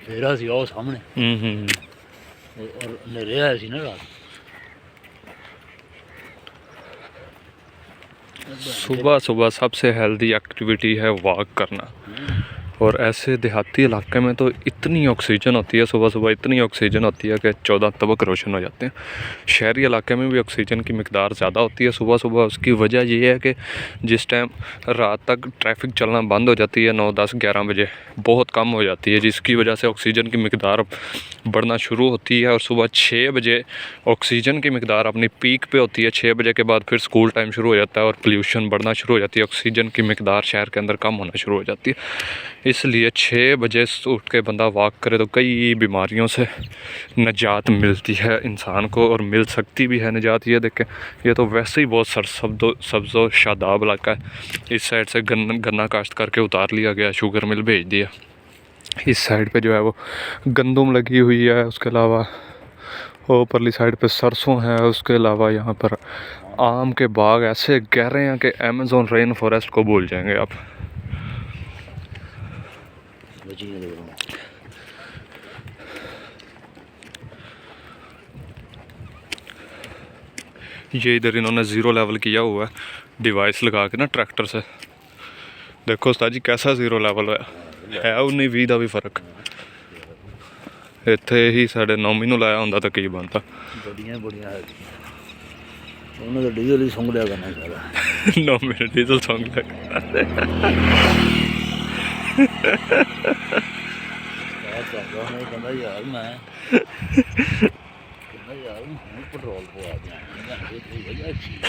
फेरा सी वो सामने और अंधेरे आया सी ना रात। सुबह सुबह सबसे हेल्दी एक्टिविटी है वॉक करना। और ऐसे देहाती इलाके में तो इतनी ऑक्सीजन होती है, सुबह सुबह इतनी ऑक्सीजन होती है कि 14 तबक रोशन हो जाते हैं। शहरी इलाके में भी ऑक्सीजन की मिकदार ज़्यादा होती है सुबह सुबह। उसकी वजह ये है कि जिस टाइम रात तक ट्रैफिक चलना बंद हो जाती है 9, 10, 11 बजे बहुत कम हो जाती है, जिसकी वजह से ऑक्सीजन की मिकदार बढ़ना शुरू होती है। और सुबह 6 बजे ऑक्सीजन की मिकदार अपनी पीक पे होती है। 6 बजे के बाद फिर स्कूल टाइम शुरू हो जाता है और पोल्यूशन बढ़ना शुरू हो जाती है, ऑक्सीजन की मिकदार शहर के अंदर कम होना शुरू हो जाती है। इसलिए 6 बजे उठ के बंदा वॉक करे तो कई बीमारियों से निजात मिलती है इंसान को, और मिल सकती भी है निजात। ये देखें, ये तो वैसे ही बहुत सब्ज़ो शादाब इलाका है। इस साइड से गन्ना काश्त करके उतार लिया गया, शुगर मिल भेज दिया। इस साइड पे जो है वो गंदम लगी हुई है, उसके अलावा वो परली साइड पे सरसों है, उसके अलावा यहाँ पर आम के बाग ऐसे गहरे हैं कि अमेज़न रेन फॉरेस्ट को भूल जाएंगे आप। ये इधर इन्होंने ज़ीरो लेवल किया हुआ है डिवाइस लगा के ना ट्रैक्टर से। देखो उस्ताद जी कैसा ज़ीरो लेवल है 19-20 का भी फर्क। इत्थे ही साढ़े 9 महीनों लाया होंदा तो की बनता। डीजल ही सुंघ लिया करना सारा 9 महीने डीजल सॉन्ग यार मैं यार पेट्रोल पवा दिया